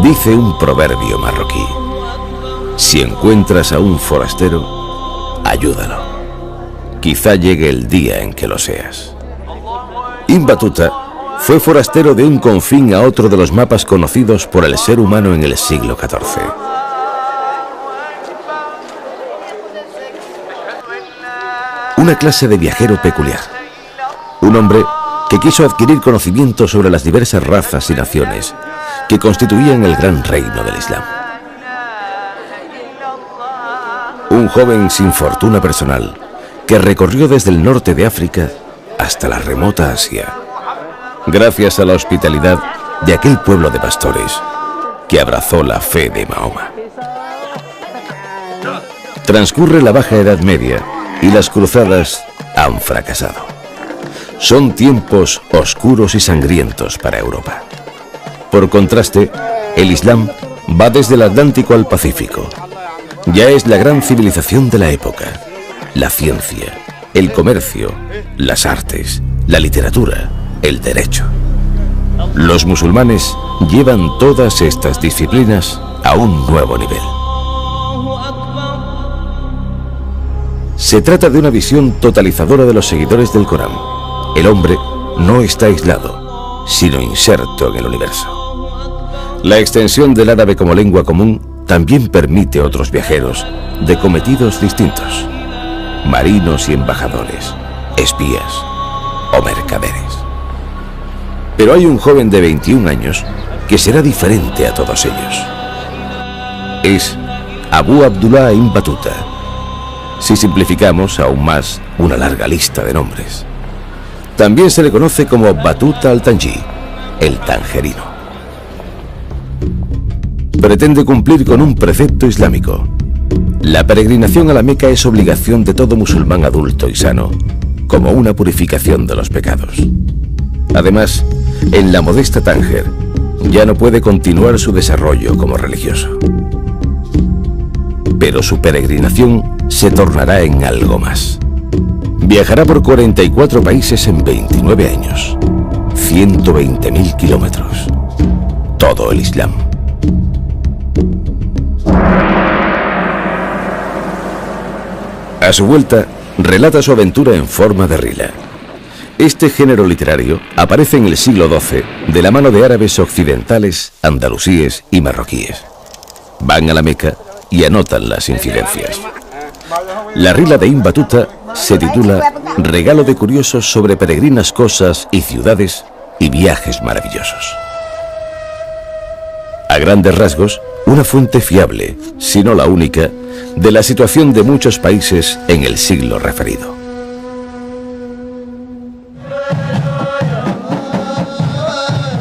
Dice un proverbio marroquí: si encuentras a un forastero, ayúdalo. Quizá llegue el día en que lo seas. Ibn Battuta fue forastero de un confín a otro de los mapas conocidos por el ser humano en el siglo XIV. Una clase de viajero peculiar. Un hombre que quiso adquirir conocimiento sobre las diversas razas y naciones que constituían el gran reino del Islam. Un joven sin fortuna personal que recorrió desde el norte de África hasta la remota Asia, gracias a la hospitalidad de aquel pueblo de pastores que abrazó la fe de Mahoma. Transcurre la Baja Edad Media y las cruzadas han fracasado. Son tiempos oscuros y sangrientos para Europa. Por contraste, el Islam va desde el Atlántico al Pacífico. Ya es la gran civilización de la época. La ciencia, el comercio, las artes, la literatura, el derecho. Los musulmanes llevan todas estas disciplinas a un nuevo nivel. Se trata de una visión totalizadora de los seguidores del Corán. El hombre no está aislado, sino inserto en el universo. La extensión del árabe como lengua común también permite a otros viajeros de cometidos distintos: marinos y embajadores, espías o mercaderes. Pero hay un joven de 21 años que será diferente a todos ellos. Es Abu Abdullah Ibn Battuta, si simplificamos aún más una larga lista de nombres. También se le conoce como Battuta al-Tanji, el tangerino. Pretende cumplir con un precepto islámico. La peregrinación a la Meca es obligación de todo musulmán adulto y sano, como una purificación de los pecados. Además, en la modesta Tánger ya no puede continuar su desarrollo como religioso. Pero su peregrinación se tornará en algo más. Viajará por 44 países en 29 años, 120.000 kilómetros, todo el Islam. A su vuelta, relata su aventura en forma de rila. Este género literario aparece en el siglo XII de la mano de árabes occidentales, andalusíes y marroquíes. Van a la Meca y anotan las incidencias. La rila de Ibn Battuta se titula Regalo de curiosos sobre peregrinas cosas y ciudades y viajes maravillosos. A grandes rasgos, una fuente fiable, si no la única, de la situación de muchos países en el siglo referido.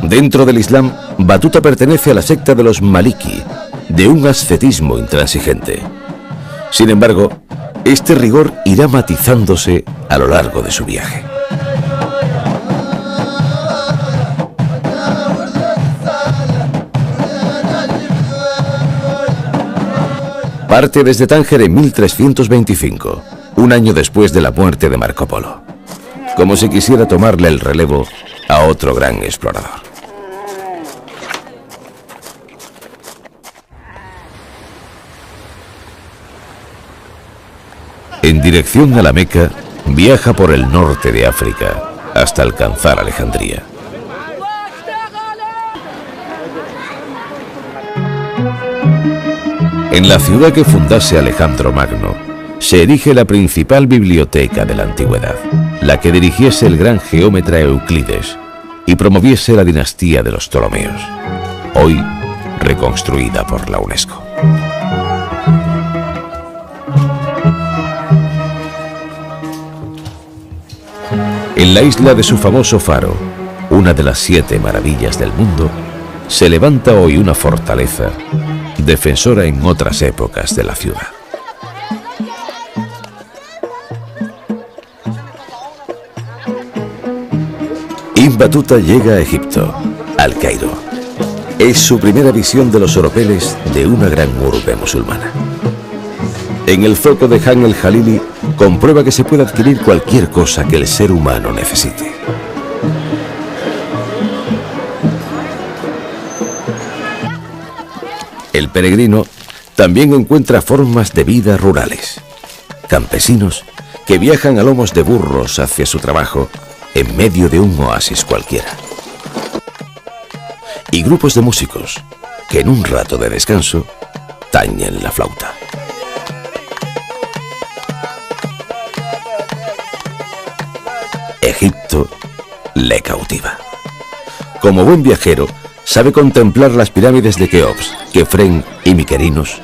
Dentro del Islam, Battuta pertenece a la secta de los Maliki, de un ascetismo intransigente. Sin embargo, este rigor irá matizándose a lo largo de su viaje. Parte desde Tánger en 1325, un año después de la muerte de Marco Polo, como si quisiera tomarle el relevo a otro gran explorador. En dirección a la Meca, viaja por el norte de África hasta alcanzar Alejandría. En la ciudad que fundase Alejandro Magno, se erige la principal biblioteca de la antigüedad, la que dirigiese el gran geómetra Euclides y promoviese la dinastía de los Ptolomeos, hoy reconstruida por la UNESCO. En la isla de su famoso faro, una de las 7 maravillas del mundo, se levanta hoy una fortaleza, defensora en otras épocas de la ciudad. Ibn Battuta llega a Egipto, al Cairo. Es su primera visión de los oropeles de una gran urbe musulmana. En el zoco de Han el-Jalili comprueba que se puede adquirir cualquier cosa que el ser humano necesite. El peregrino también encuentra formas de vida rurales. Campesinos que viajan a lomos de burros hacia su trabajo en medio de un oasis cualquiera. Y grupos de músicos que en un rato de descanso tañen la flauta. Egipto le cautiva. Como buen viajero, sabe contemplar las pirámides de Keops, Kefren y Mykerinos,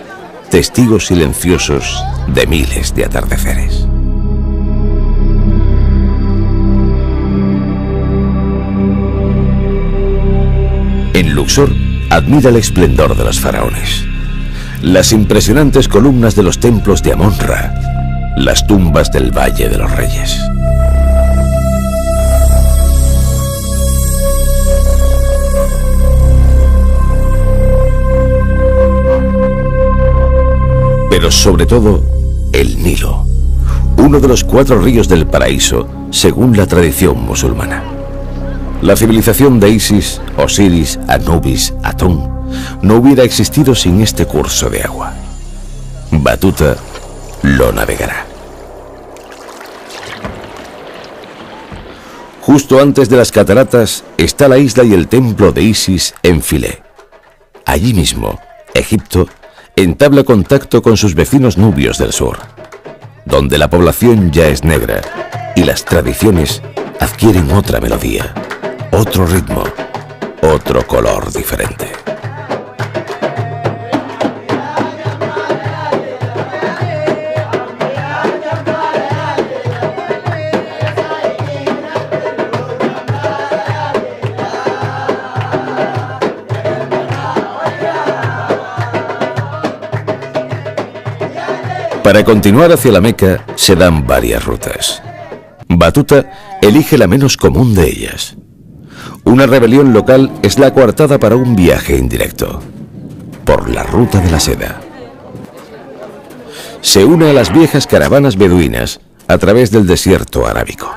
testigos silenciosos de miles de atardeceres. En Luxor, admira el esplendor de los faraones, las impresionantes columnas de los templos de Amon-Ra, las tumbas del Valle de los Reyes. Pero sobre todo, el Nilo, uno de los 4 ríos del paraíso, según la tradición musulmana. La civilización de Isis, Osiris, Anubis, Atón, no hubiera existido sin este curso de agua. Batuta lo navegará. Justo antes de las cataratas está la isla y el templo de Isis en Filé. Allí mismo, Egipto entabla contacto con sus vecinos nubios del sur, donde la población ya es negra y las tradiciones adquieren otra melodía, otro ritmo, otro color diferente. Para continuar hacia la Meca se dan varias rutas. Batuta elige la menos común de ellas. Una rebelión local es la coartada para un viaje indirecto, por la ruta de la seda. Se une a las viejas caravanas beduinas a través del desierto arábico.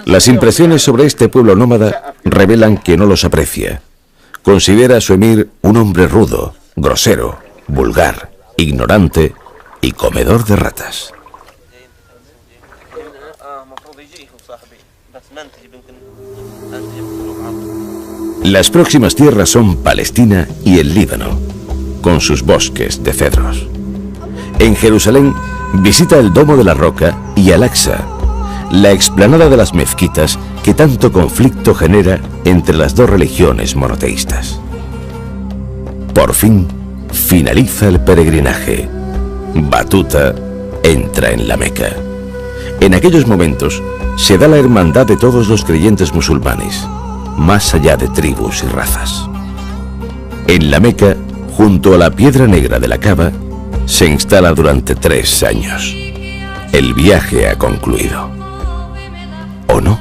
Las impresiones sobre este pueblo nómada revelan que no los aprecia. Considera a su emir un hombre rudo, grosero, vulgar, ignorante y comedor de ratas. Las próximas tierras son Palestina y el Líbano, con sus bosques de cedros. En Jerusalén visita el Domo de la Roca y Al-Aqsa, la explanada de las mezquitas que tanto conflicto genera entre las dos religiones monoteístas. Por fin, finaliza el peregrinaje. Batuta entra en la Meca. En aquellos momentos se da la hermandad de todos los creyentes musulmanes, más allá de tribus y razas. En la Meca, junto a la piedra negra de la Kaaba, se instala durante 3 años. El viaje ha concluido. ¿O no?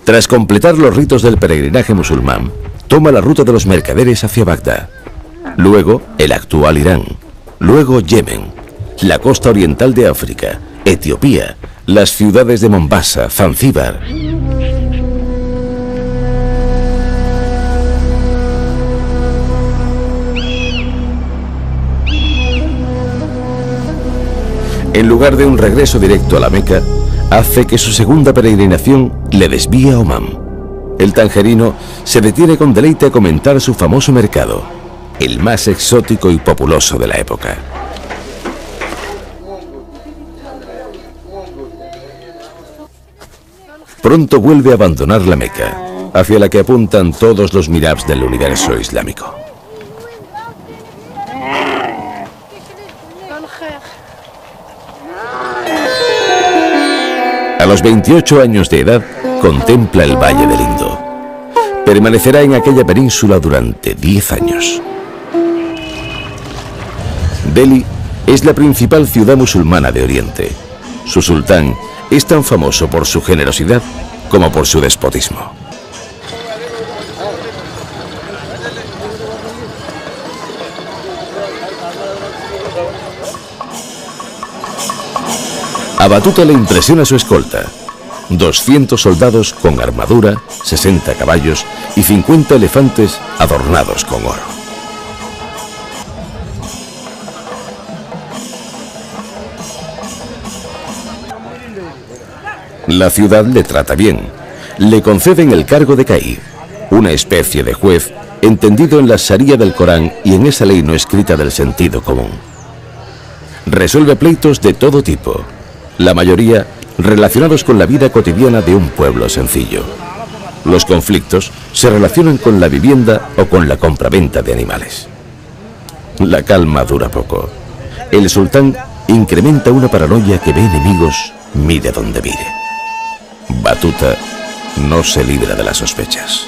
Tras completar los ritos del peregrinaje musulmán, toma la ruta de los mercaderes hacia Bagdad, luego el actual Irán, luego Yemen, la costa oriental de África, Etiopía, las ciudades de Mombasa, Zanzíbar. En lugar de un regreso directo a la Meca, hace que su segunda peregrinación le desvíe a Omán. El tangerino se detiene con deleite a comentar su famoso mercado, el más exótico y populoso de la época. Pronto vuelve a abandonar la Meca, hacia la que apuntan todos los mirabs del universo islámico. A los 28 años de edad, contempla el Valle del Indo. Permanecerá en aquella península durante 10 años. Delhi es la principal ciudad musulmana de Oriente. Su sultán es tan famoso por su generosidad como por su despotismo. A Batuta le impresiona su escolta. 200 soldados con armadura, 60 caballos y 50 elefantes adornados con oro. La ciudad le trata bien. Le conceden el cargo de caí, una especie de juez entendido en la Sharia del Corán y en esa ley no escrita del sentido común. Resuelve pleitos de todo tipo, la mayoría relacionados con la vida cotidiana de un pueblo sencillo. Los conflictos se relacionan con la vivienda o con la compraventa de animales. La calma dura poco. El sultán incrementa una paranoia que ve enemigos, mire donde mire. Batuta no se libra de las sospechas.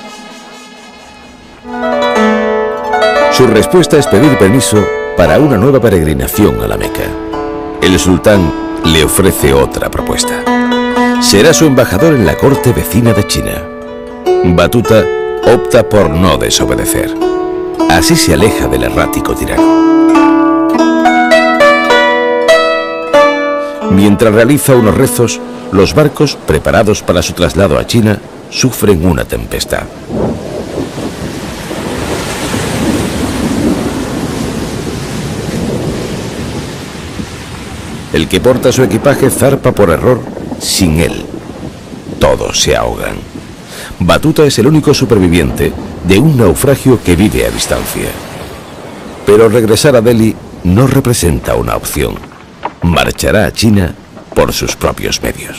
Su respuesta es pedir permiso para una nueva peregrinación a la Meca. El sultán le ofrece otra propuesta. Será su embajador en la corte vecina de China. Batuta opta por no desobedecer. Así se aleja del errático tirano. Mientras realiza unos rezos, los barcos preparados para su traslado a China sufren una tempestad. El que porta su equipaje zarpa por error sin él. Todos se ahogan. Batuta es el único superviviente de un naufragio que vive a distancia. Pero regresar a Delhi no representa una opción. Marchará a China por sus propios medios.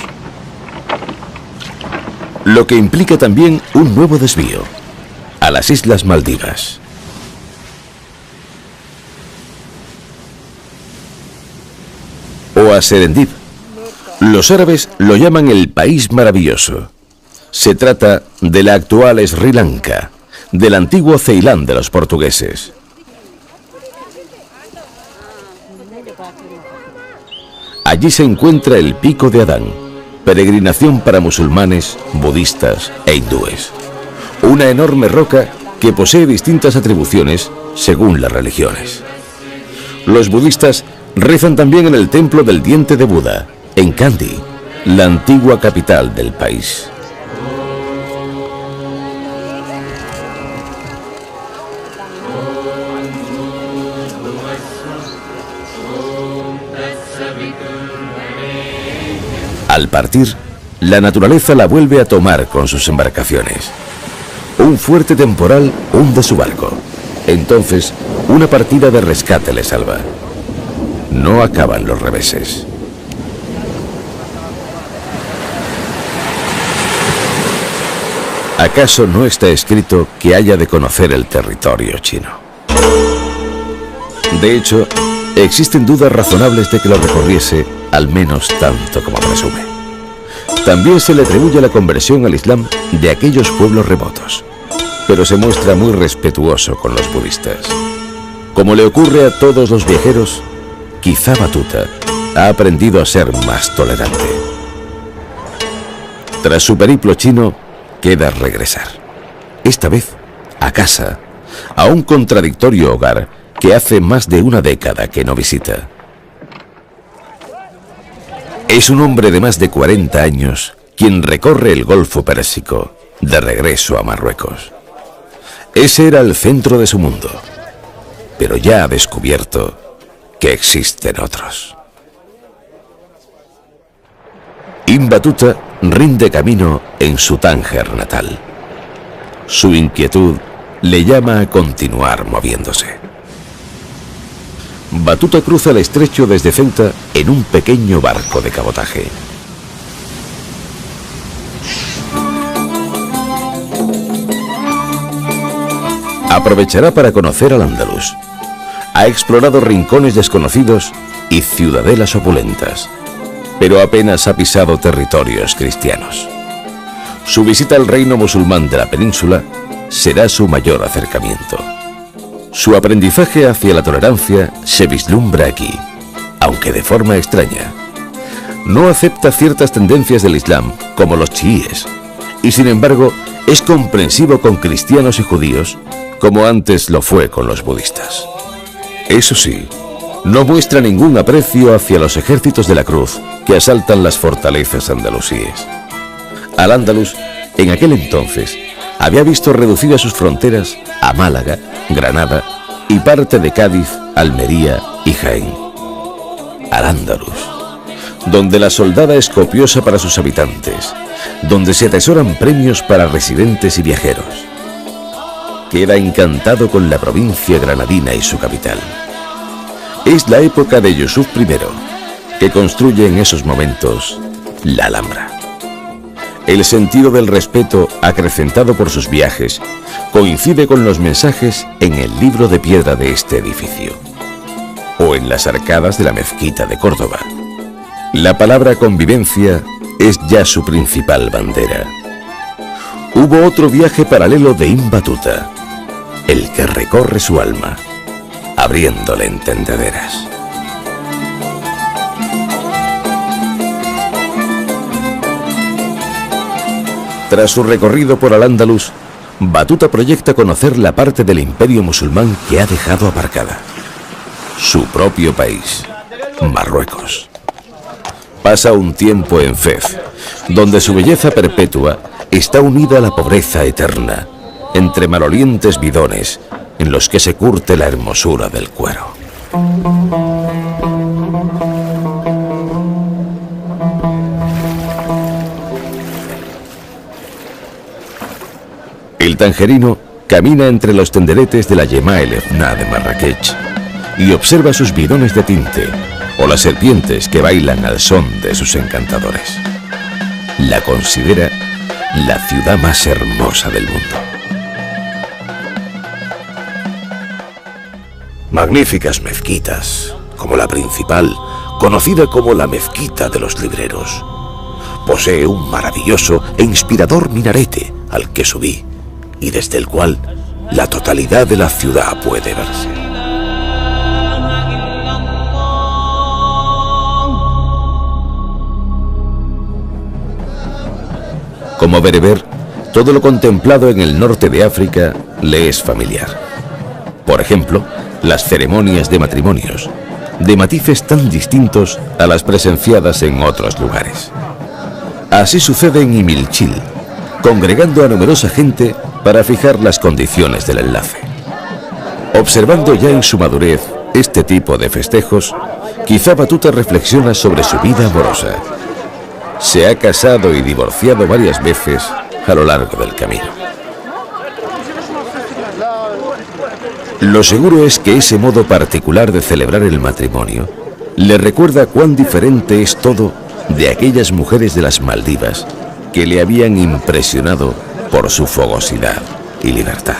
Lo que implica también un nuevo desvío a las Islas Maldivas. O a Serendip. Los árabes lo llaman el país maravilloso. Se trata de la actual Sri Lanka, del antiguo Ceilán de los portugueses. Allí se encuentra el Pico de Adán, peregrinación para musulmanes, budistas e hindúes. Una enorme roca que posee distintas atribuciones según las religiones. Los budistas rezan también en el templo del diente de Buda, en Kandy, la antigua capital del país. Al partir, la naturaleza la vuelve a tomar con sus embarcaciones. Un fuerte temporal hunde su barco. Entonces, una partida de rescate le salva. No acaban los reveses. ¿Acaso no está escrito que haya de conocer el territorio chino? De hecho, existen dudas razonables de que lo recorriese, al menos tanto como presume. También se le atribuye la conversión al Islam de aquellos pueblos remotos, pero se muestra muy respetuoso con los budistas. Como le ocurre a todos los viajeros, quizá Batuta ha aprendido a ser más tolerante. Tras su periplo chino, queda regresar. Esta vez, a casa, a un contradictorio hogar que hace más de una década que no visita. Es un hombre de más de 40 años quien recorre el Golfo Pérsico de regreso a Marruecos. Ese era el centro de su mundo, pero ya ha descubierto que existen otros. Ibn Batuta rinde camino en su Tánger natal. Su inquietud le llama a continuar moviéndose. Batuta cruza el estrecho desde Ceuta en un pequeño barco de cabotaje. Aprovechará para conocer al-Ándalus. Ha explorado rincones desconocidos y ciudadelas opulentas, pero apenas ha pisado territorios cristianos. Su visita al reino musulmán de la península será su mayor acercamiento. Su aprendizaje hacia la tolerancia se vislumbra aquí, aunque de forma extraña. No acepta ciertas tendencias del Islam, como los chiíes, y sin embargo es comprensivo con cristianos y judíos, como antes lo fue con los budistas. Eso sí, no muestra ningún aprecio hacia los ejércitos de la Cruz que asaltan las fortalezas andalusíes. Al-Ándalus, en aquel entonces, había visto reducidas sus fronteras a Málaga, Granada y parte de Cádiz, Almería y Jaén. Al-Ándalus, donde la soldada es copiosa para sus habitantes, donde se atesoran premios para residentes y viajeros. Queda encantado con la provincia granadina y su capital. Es la época de Yusuf I, que construye en esos momentos la Alhambra. El sentido del respeto, acrecentado por sus viajes, coincide con los mensajes en el libro de piedra de este edificio, o en las arcadas de la mezquita de Córdoba. La palabra convivencia es ya su principal bandera. Hubo otro viaje paralelo de Ibn Battuta, el que recorre su alma, abriéndole entendederas. Tras su recorrido por Al-Ándalus, Battuta proyecta conocer la parte del imperio musulmán que ha dejado aparcada: su propio país, Marruecos. Pasa un tiempo en Fez, donde su belleza perpetua está unida a la pobreza eterna, entre malolientes bidones en los que se curte la hermosura del cuero. El tangerino camina entre los tenderetes de la Yemá el Efná de Marrakech y observa sus bidones de tinte o las serpientes que bailan al son de sus encantadores. La considera la ciudad más hermosa del mundo. Magníficas mezquitas, como la principal, conocida como la Mezquita de los Libreros. Posee un maravilloso e inspirador minarete al que subí y desde el cual la totalidad de la ciudad puede verse. Como bereber, todo lo contemplado en el norte de África le es familiar. Por ejemplo, las ceremonias de matrimonios, de matices tan distintos a las presenciadas en otros lugares. Así sucede en Imilchil, congregando a numerosa gente para fijar las condiciones del enlace. Observando ya en su madurez este tipo de festejos, quizá Battuta reflexiona sobre su vida amorosa. Se ha casado y divorciado varias veces a lo largo del camino. Lo seguro es que ese modo particular de celebrar el matrimonio le recuerda cuán diferente es todo de aquellas mujeres de las Maldivas que le habían impresionado por su fogosidad y libertad.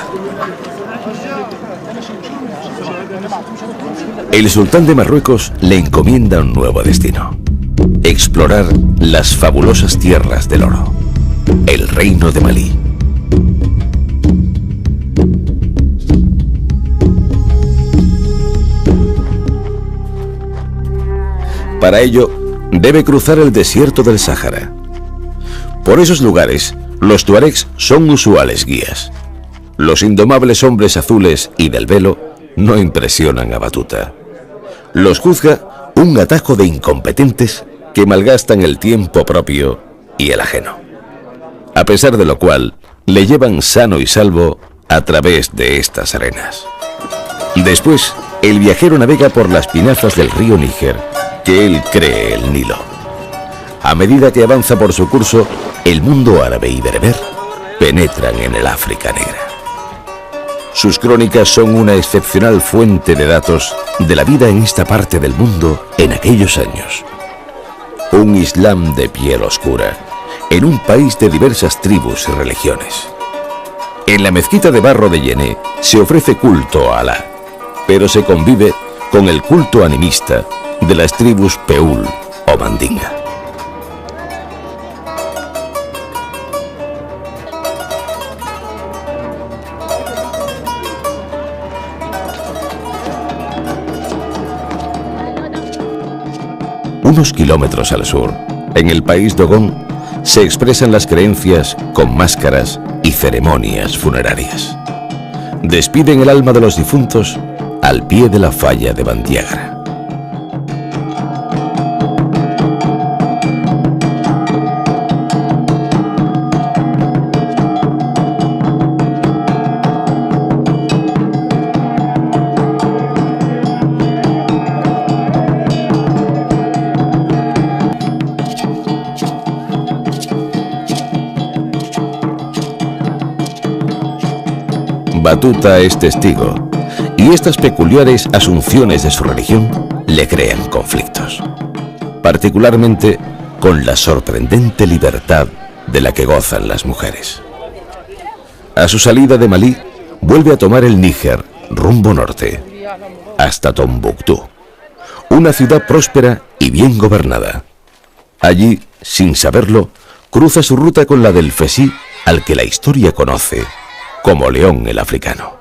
El sultán de Marruecos le encomienda un nuevo destino: explorar las fabulosas tierras del oro, el reino de Malí. Para ello, debe cruzar el desierto del Sáhara. Por esos lugares, los tuaregs son usuales guías. Los indomables hombres azules y del velo no impresionan a Battuta. Los juzga un atajo de incompetentes que malgastan el tiempo propio y el ajeno. A pesar de lo cual, le llevan sano y salvo a través de estas arenas. Después, el viajero navega por las pinazas del río Níger, que él cree el Nilo. A medida que avanza por su curso, el mundo árabe y bereber penetran en el África negra. Sus crónicas son una excepcional fuente de datos de la vida en esta parte del mundo en aquellos años. Un Islam de piel oscura, en un país de diversas tribus y religiones. En la mezquita de barro de Yené se ofrece culto a Alá, pero se convive con el culto animista de las tribus Peul o Mandinga. Unos kilómetros al sur, en el país Dogon, se expresan las creencias con máscaras y ceremonias funerarias. Despiden el alma de los difuntos al pie de la falla de Bandiagara. Batuta es testigo, y estas peculiares asunciones de su religión le crean conflictos, particularmente con la sorprendente libertad de la que gozan las mujeres. A su salida de Malí, vuelve a tomar el Níger, rumbo norte, hasta Tombuctú, una ciudad próspera y bien gobernada. Allí, sin saberlo, cruza su ruta con la del Fesí, al que la historia conoce como León el Africano.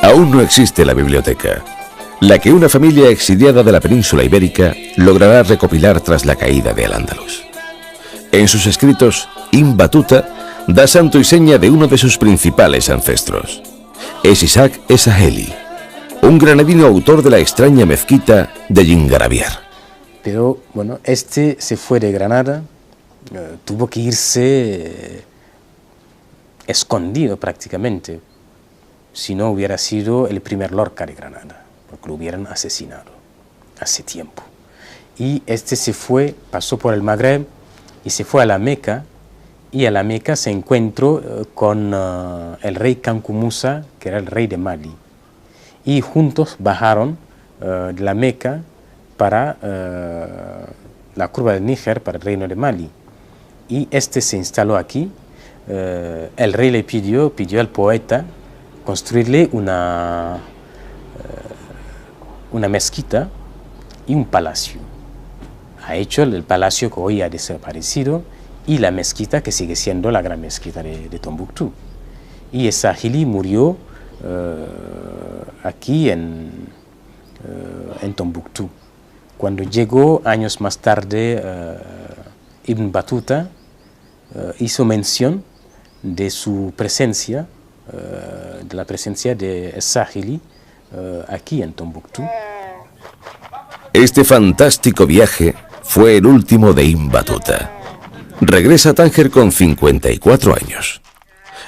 Aún no existe la biblioteca, la que una familia exiliada de la península ibérica logrará recopilar tras la caída de Al-Ándalus. En sus escritos, Ibn Battuta da santo y seña de uno de sus principales ancestros. Es Isaac Esaheli, un granadino autor de la extraña mezquita de Yingarabiar. Pero bueno, este se fue de Granada, tuvo que irse escondido prácticamente, si no hubiera sido el primer Lorca de Granada, porque lo hubieran asesinado hace tiempo. Y este se fue, pasó por el Magreb y se fue a la Meca, y a la Meca se encontró con el rey Kanku Musa, que era el rey de Mali, y juntos bajaron de la Meca para la curva del Níger, para el reino de Mali, y este se instaló aquí. El rey le pidió al poeta construirle una mezquita y un palacio. Ha hecho el palacio que hoy ha desaparecido y la mezquita que sigue siendo la gran mezquita de Tombuctú. Y Esaheli murió aquí en Tombuctú. Cuando llegó años más tarde Ibn Battuta, hizo mención de su presencia, de la presencia de Esaheli aquí en Tombuctú. Este fantástico viaje fue el último de Ibn Battuta. Regresa a Tánger con 54 años.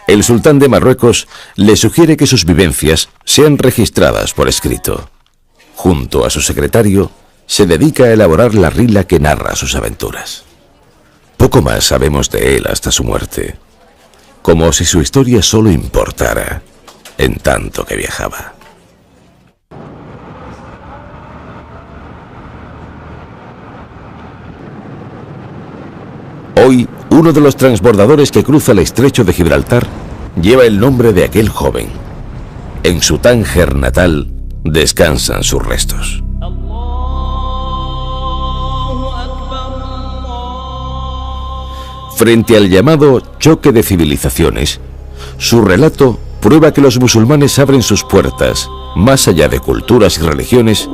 El sultán de Marruecos le sugiere que sus vivencias sean registradas por escrito. Junto a su secretario, se dedica a elaborar la rila que narra sus aventuras. Poco más sabemos de él hasta su muerte, como si su historia solo importara en tanto que viajaba. Hoy, uno de los transbordadores que cruza el estrecho de Gibraltar lleva el nombre de aquel joven. En su Tánger natal descansan sus restos. Frente al llamado choque de civilizaciones, su relato prueba que los musulmanes abren sus puertas, más allá de culturas y religiones,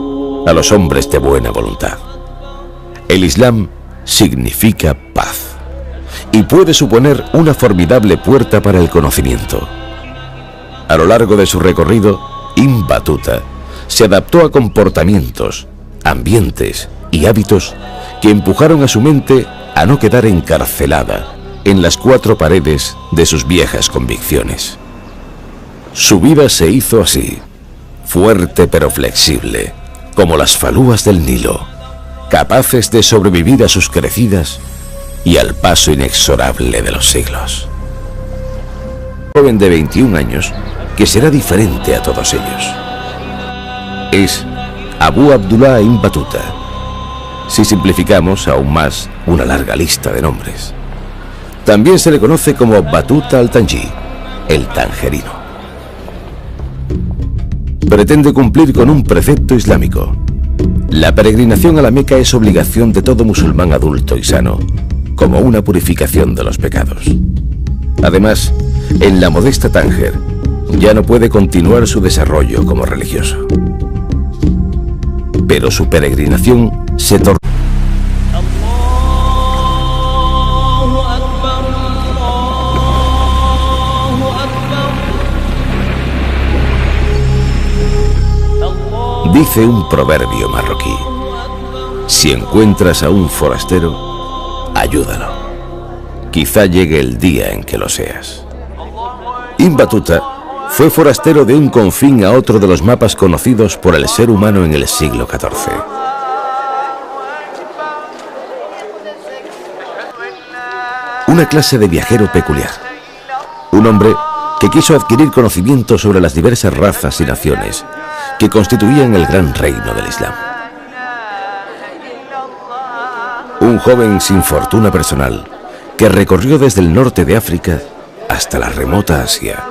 a los hombres de buena voluntad. El Islam significa paz y puede suponer una formidable puerta para el conocimiento. A lo largo de su recorrido, Ibn Battuta se adaptó a comportamientos, ambientes y hábitos que empujaron a su mente a no quedar encarcelada en las cuatro paredes de sus viejas convicciones. Su vida se hizo así, fuerte pero flexible, como las falúas del Nilo, capaces de sobrevivir a sus crecidas y al paso inexorable de los siglos. Un joven de 21 años que será diferente a todos ellos. Es Abu Abdullah Ibn Battuta, si simplificamos aún más una larga lista de nombres. También se le conoce como Battuta al-Tanji, el tangerino. Pretende cumplir con un precepto islámico. La peregrinación a la Meca es obligación de todo musulmán adulto y sano, como una purificación de los pecados. Además, en la modesta Tánger ya no puede continuar su desarrollo como religioso. Pero su peregrinación se torna. Dice un proverbio marroquí: si encuentras a un forastero, ayúdalo. Quizá llegue el día en que lo seas. Ibn Battuta fue forastero de un confín a otro de los mapas conocidos por el ser humano en el siglo XIV. Una clase de viajero peculiar. Un hombre que quiso adquirir conocimiento sobre las diversas razas y naciones que constituían el gran reino del Islam. Un joven sin fortuna personal que recorrió desde el norte de África hasta la remota Asia,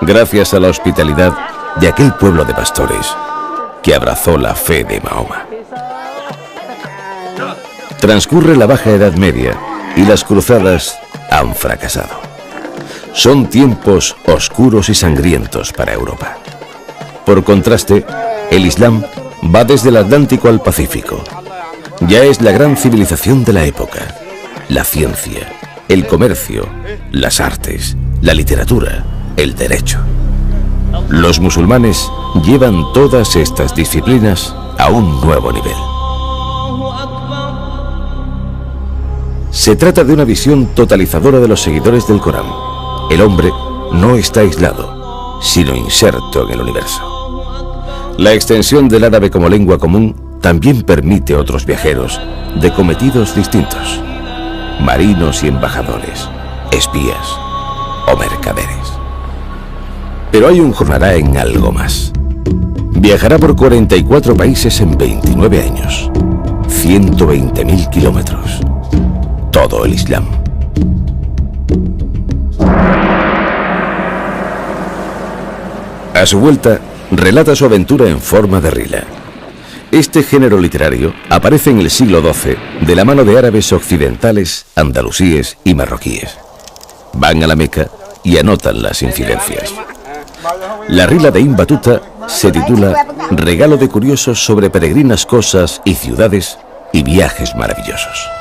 gracias a la hospitalidad de aquel pueblo de pastores que abrazó la fe de Mahoma. Transcurre la Baja Edad Media y las cruzadas han fracasado. Son tiempos oscuros y sangrientos para Europa. Por contraste, el Islam va desde el Atlántico al Pacífico. Ya es la gran civilización de la época. La ciencia, el comercio, las artes, la literatura, el derecho. Los musulmanes llevan todas estas disciplinas a un nuevo nivel. Se trata de una visión totalizadora de los seguidores del Corán. El hombre no está aislado, sino inserto en el universo. La extensión del árabe como lengua común también permite a otros viajeros de cometidos distintos: marinos y embajadores, espías o mercaderes. Pero hay un jornará en algo más. Viajará por 44 países en 29 años, 120.000 kilómetros. Todo el Islam. A su vuelta, relata su aventura en forma de rila. Este género literario aparece en el siglo XII de la mano de árabes occidentales, andalusíes y marroquíes. Van a la Meca y anotan las incidencias. La rila de Ibn Battuta se titula Regalo de curiosos sobre peregrinas cosas y ciudades y viajes maravillosos.